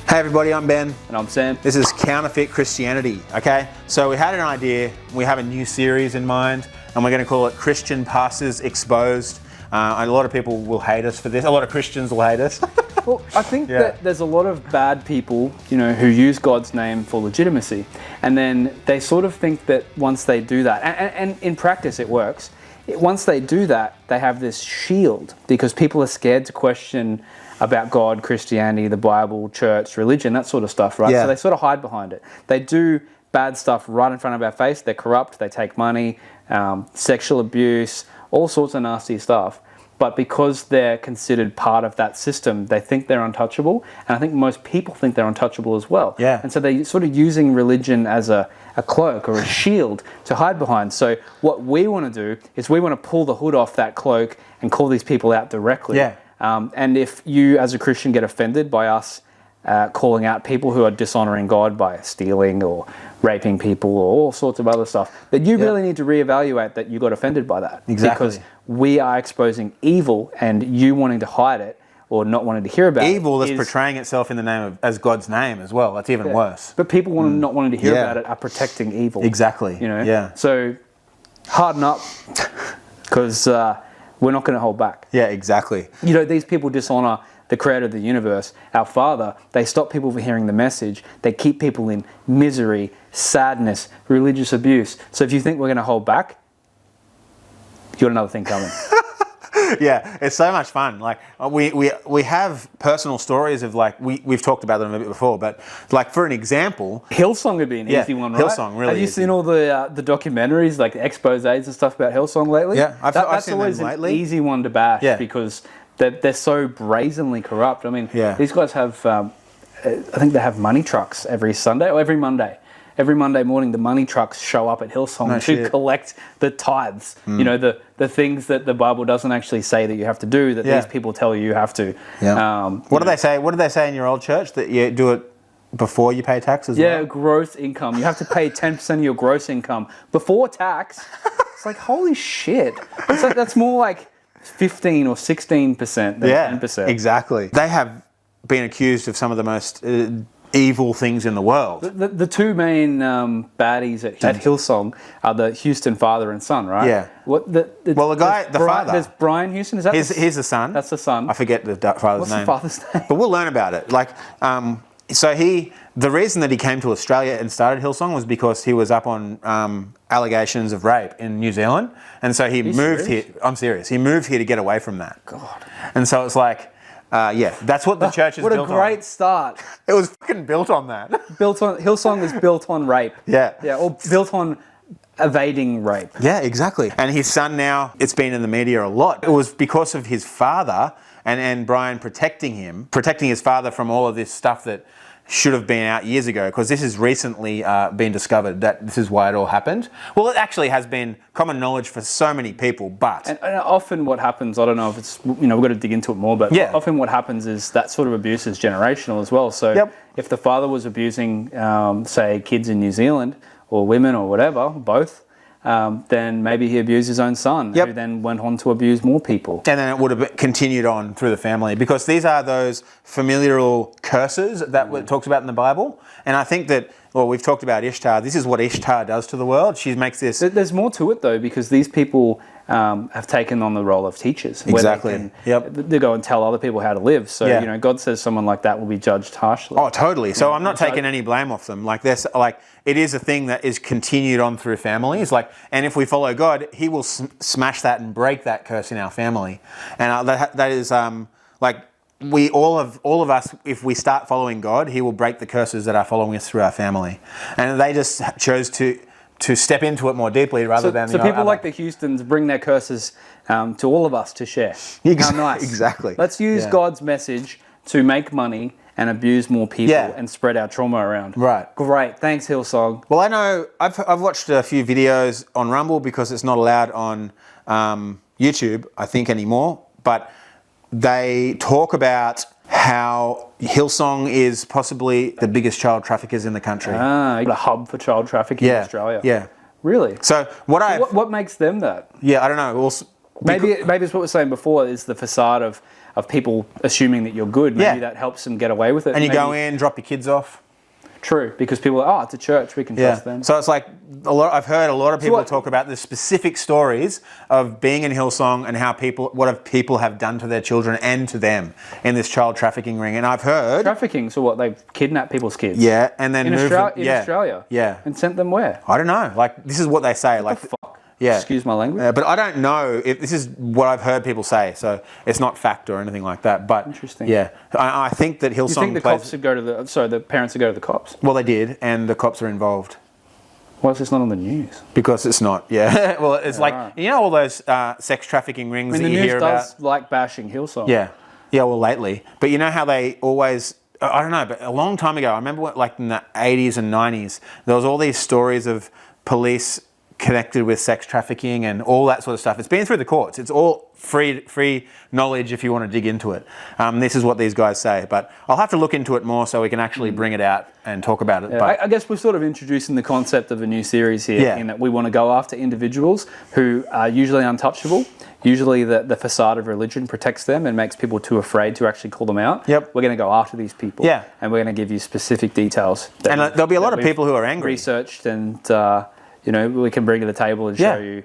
Hey everybody, I'm Ben. And I'm Sam. This is Counterfeit Christianity, okay? So we had an idea, we have a new series in mind, and we're going to call it Christian Pastors Exposed. A lot of people will hate us for this. A lot of Christians will hate us. Well, I think that there's a lot of bad people, who use God's name for legitimacy. And then they sort of think that once they do that, and in practice it works, once they do that, they have this shield because people are scared to question about God, Christianity, the Bible, church, religion, that sort of stuff, right? Yeah. So they sort of hide behind it. They do bad stuff right in front of our face. They're corrupt, they take money, sexual abuse, all sorts of nasty stuff. But because they're considered part of that system, they think they're untouchable. And I think most people think they're untouchable as well. Yeah. And so they're sort of using religion as a cloak or a shield to hide behind. So what we want to do is we want to pull the hood off that cloak and call these people out directly. Yeah. And if you as a Christian get offended by us calling out people who are dishonoring God by stealing or raping people or all sorts of other stuff, then you really need to reevaluate that you got offended by that. Exactly. Because we are exposing evil and you wanting to hide it or not wanting to hear about it. Evil that's portraying itself in the name of, as God's name as well. That's even worse. But people not wanting to hear about it are protecting evil. Exactly. Yeah. So harden up because we're not going to hold back. Yeah, exactly. These people dishonor the creator of the universe, our Father. They stop people from hearing the message. They keep people in misery, sadness, religious abuse. So if you think we're going to hold back, you got another thing coming. Yeah, it's so much fun. Like we have personal stories of we've talked about them a bit before, but like for an example, Hillsong would be an easy one, right? Hillsong really. Have you seen all the documentaries, like the exposés and stuff about Hillsong lately? Yeah, I've seen that's always them lately. An easy one to bash because they're so brazenly corrupt. I mean, these guys have, I think they have money trucks every Sunday or every Monday. Every Monday morning, the money trucks show up at Hillsong to collect the tithes. The things that the Bible doesn't actually say that you have to do, that these people tell you have to. Yeah. What do they say? What do they say in your old church, that you do it before you pay tax as well? Yeah, gross income. You have to pay 10% of your gross income before tax. It's like, holy shit. It's like, that's more like 15 or 16% than 10%. Exactly. They have been accused of some of the most evil things in the world. The two main baddies at Hillsong are the Houston father and son, right? Yeah. The father. There's Brian Houston. Is that he's the son. That's the son. I forget the father's name. What's the father's name? But we'll learn about it. The reason that he came to Australia and started Hillsong was because he was up on allegations of rape in New Zealand, and so he moved here. I'm serious. He moved here to get away from that. God. And so it's like. That's what the church is built on. What a great start. It was fucking built on that. Hillsong is built on rape. Yeah. Yeah, or built on evading rape. Yeah, exactly. And his son now, it's been in the media a lot. It was because of his father and Brian protecting his father from all of this stuff that should have been out years ago, because this has recently been discovered that this is why it all happened. Well, it actually has been common knowledge for so many people, but... And often what happens, I don't know if it's, we've got to dig into it more, but often what happens is that sort of abuse is generational as well. So if the father was abusing, say, kids in New Zealand, or women or whatever, both, then maybe he abused his own son, who then went on to abuse more people. And then it would have continued on through the family, because these are those familial curses that it talks about in the Bible. And I think that, we've talked about Ishtar. This is what Ishtar does to the world. She makes this... There's more to it, though, because these people have taken on the role of teachers. Exactly. They go and tell other people how to live. So, God says someone like that will be judged harshly. Oh, totally. So I'm not taking any blame off them. It is a thing that is continued on through families. And if we follow God, He will smash that and break that curse in our family. And that is we all of us, if we start following God, He will break the curses that are following us through our family. And they just chose to step into it more deeply rather than... So people like the Houstons bring their curses to all of us to share. How nice. Exactly. Let's use God's message to make money and abuse more people and spread our trauma around. Right. Great. Thanks, Hillsong. Well, I know I've watched a few videos on Rumble, because it's not allowed on YouTube, I think, anymore. But they talk about how Hillsong is possibly the biggest child traffickers in the country. A hub for child trafficking in Australia. Yeah. Really? So what makes them that? Yeah, I don't know. Maybe it's what we were saying before, is the facade of of people assuming that you're good. Maybe that helps them get away with it. And you go in, drop your kids off. True, because people are, it's a church, we can trust them. So it's like I've heard a lot of people talk about the specific stories of being in Hillsong and how what people have done to their children and to them in this child trafficking ring. And I've heard trafficking. So what? They kidnap people's kids. Yeah, and then in Australia. Yeah, and sent them where? I don't know. Like this is what they say. What the fuck? Yeah. Excuse my language. But I don't know if this is what I've heard people say, so it's not fact or anything like that. But interesting. Yeah, I think that Hillsong. You think the cops would go to the parents would go to the cops? Well, they did, and the cops are involved. Why is this not on the news? Because it's not. Yeah. Well, it's all those sex trafficking rings that you hear about. The news does like bashing Hillsong. Yeah. Yeah. Well, lately, but you know how they always. I don't know, but a long time ago, I remember like in the 80s and 90s, there was all these stories of police connected with sex trafficking and all that sort of stuff. It's been through the courts. It's all free knowledge if you want to dig into it. This is what these guys say, but I'll have to look into it more so we can actually bring it out and talk about it. Yeah, but I guess we're sort of introducing the concept of a new series here in that we want to go after individuals who are usually untouchable. Usually the facade of religion protects them and makes people too afraid to actually call them out. Yep. We're going to go after these people. Yeah. And we're going to give you specific details. And there'll be a lot of people who are angry. Researched and... we can bring to the table and show you,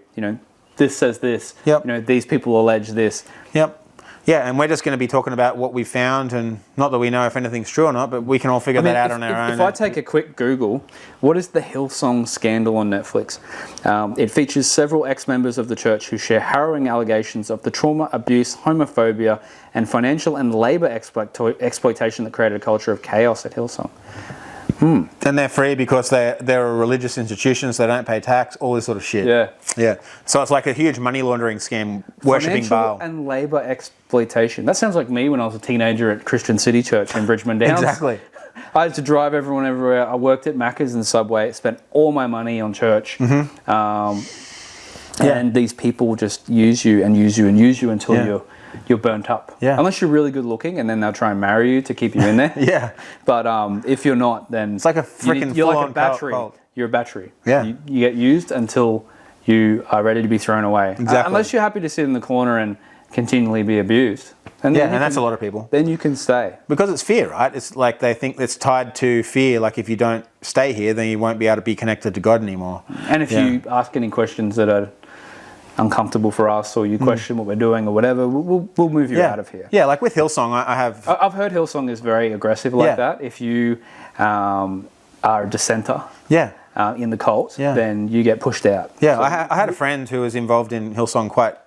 this says this. Yep. These people allege this. Yep. Yeah, and we're just going to be talking about what we found, and not that we know if anything's true or not, but we can all figure that out on our own. If I take a quick Google, what is the Hillsong scandal on Netflix? It features several ex-members of the church who share harrowing allegations of the trauma, abuse, homophobia, and financial and labour exploitation that created a culture of chaos at Hillsong. And they're free because they're a religious institution, so they don't pay tax, all this sort of shit. Yeah. Yeah. So it's like a huge money laundering scam, worshipping Baal. Financial and labour exploitation. That sounds like me when I was a teenager at Christian City Church in Bridgeman Downs. Exactly. I had to drive everyone everywhere. I worked at Macca's and Subway, spent all my money on church. And these people just use you and use you and use you until you're burnt up. Yeah. Unless you're really good looking, and then they'll try and marry you to keep you in there. Yeah. But if you're not, then it's like a freaking you're like a full-on battery. cult. You're a battery. Yeah. You get used until you are ready to be thrown away. Exactly. Unless you're happy to sit in the corner and continually be abused. And that's a lot of people. Then you can stay. Because it's fear, right? It's like they think it's tied to fear. Like if you don't stay here, then you won't be able to be connected to God anymore. And if you ask any questions that are uncomfortable for us, or you question what we're doing or whatever, we'll move you out of here. Yeah, like with Hillsong, I've heard Hillsong is very aggressive like that. If you are a dissenter in the cult, then you get pushed out. Yeah, So, I had a friend who was involved in Hillsong quite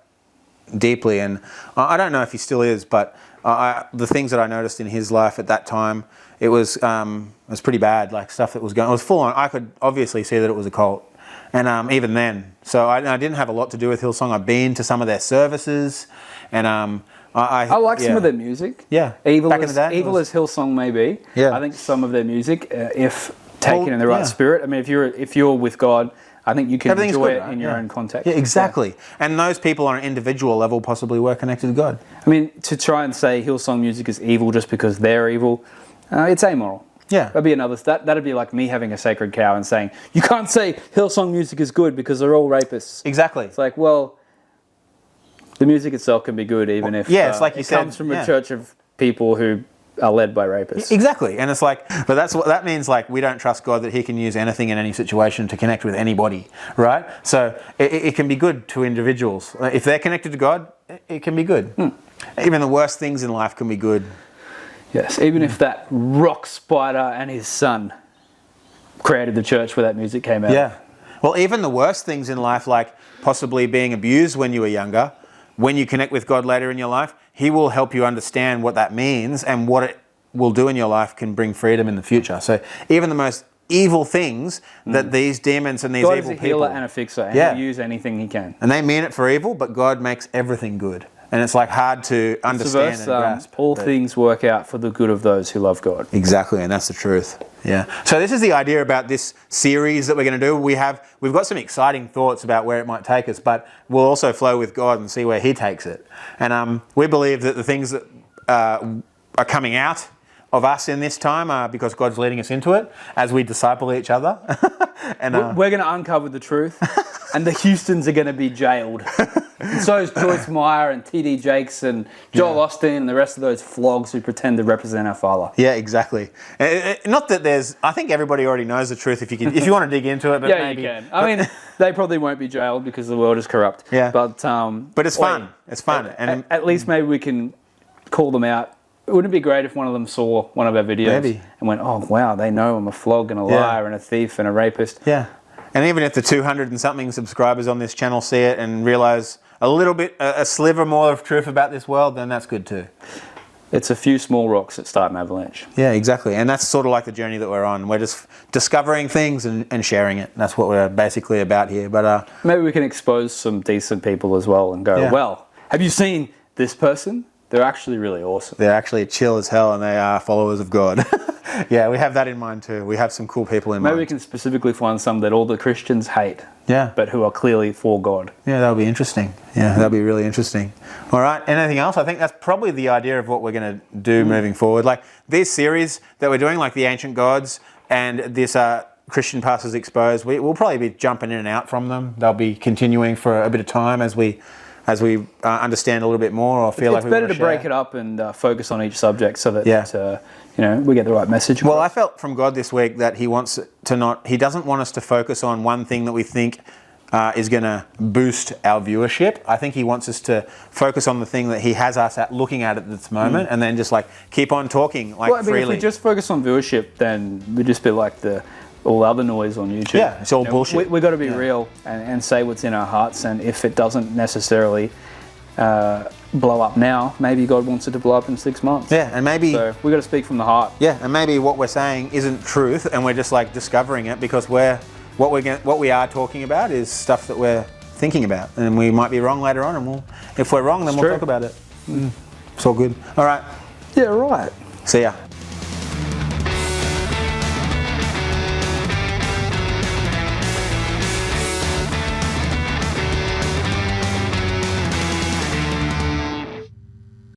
deeply, and I don't know if he still is, but the things that I noticed in his life at that time, it was pretty bad, like stuff that was going. It was full on. I could obviously see that it was a cult. And even then, so I didn't have a lot to do with Hillsong. I've been to some of their services, and I like some of their music. Yeah, evil back as in the day, as Hillsong may be. Yeah. I think some of their music, if taken in the right spirit, I mean, if you're with God, I think you can enjoy it in your own context. Yeah, exactly. And those people on an individual level possibly were connected to God. I mean, to try and say Hillsong music is evil just because they're evil, it's amoral. Yeah. That'd be like me having a sacred cow and saying, you can't say Hillsong music is good because they're all rapists. Exactly. It's like, well, the music itself can be good even if it's like you said, comes from a church of people who are led by rapists. Exactly. And it's like, but that means like we don't trust God that he can use anything in any situation to connect with anybody, right? So it can be good to individuals. If they're connected to God, it can be good. Even the worst things in life can be good. Yes, even if that rock spider and his son created the church where that music came out. Yeah. Well, even the worst things in life, like possibly being abused when you were younger, when you connect with God later in your life, he will help you understand what that means, and what it will do in your life can bring freedom in the future. So even the most evil things that these demons and these God evil is a healer people... and a fixer, and he'll use anything he can. And they mean it for evil, but God makes everything good. And it's like hard to understand and grasp. All things work out for the good of those who love God. Exactly, and that's the truth. Yeah. So this is the idea about this series that we're going to do. We've got some exciting thoughts about where it might take us, but we'll also flow with God and see where he takes it. And we believe that the things that are coming out of us in this time are because God's leading us into it as we disciple each other. And we're going to uncover the truth, and the Houstons are going to be jailed. And so is Joyce Meyer and T.D. Jakes and Joel Osteen and the rest of those flogs who pretend to represent our Father. Yeah, exactly. Not that I think everybody already knows the truth if you want to dig into it. But Yeah, maybe, you can. I mean, they probably won't be jailed because the world is corrupt. Yeah. But it's fun. It's fun. And at least maybe we can call them out. Wouldn't it be great if one of them saw one of our videos and went, oh, wow, they know I'm a flog and a liar and a thief and a rapist. Yeah. And even if the 200 and something subscribers on this channel see it and realise a little bit, a sliver more of truth about this world, then that's good too. It's a few small rocks that start an avalanche. Yeah, exactly. And that's sort of like the journey that we're on. We're just discovering things and sharing it. That's what we're basically about here. But maybe we can expose some decent people as well and go, well, have you seen this person? They're actually really awesome. They're actually chill as hell and they are followers of God. Yeah, we have that in mind too. We have some cool people in mind. Maybe we can specifically find some that all the Christians hate. Yeah. But who are clearly for God. Yeah, that'll be interesting. Yeah, that'll be really interesting. All right, anything else? I think that's probably the idea of what we're going to do moving forward. Like this series that we're doing, like the Ancient Gods and this Christian Pastors Exposed, we'll probably be jumping in and out from them. They'll be continuing for a bit of time as we understand a little bit more or feel like we want to share. It's better to break it up and focus on each subject so that we get the right message across. Well, I felt from God this week that He doesn't want us to focus on one thing that we think is going to boost our viewership. I think He wants us to focus on the thing that He has us looking at this moment, and then just like keep on talking freely. If we just focus on viewership, then we'd just be like all other noise on YouTube. Yeah, it's all bullshit. We've got to be real and say what's in our hearts, and if it doesn't necessarily blow up now, maybe God wants it to blow up in 6 months. Yeah, and maybe... So we've got to speak from the heart. Yeah, and maybe what we're saying isn't truth, and we're just like discovering it because what we are talking about is stuff that we're thinking about, and we might be wrong later on, and if we're wrong, then we'll talk about it. It's all good. All right. Yeah, right. See ya.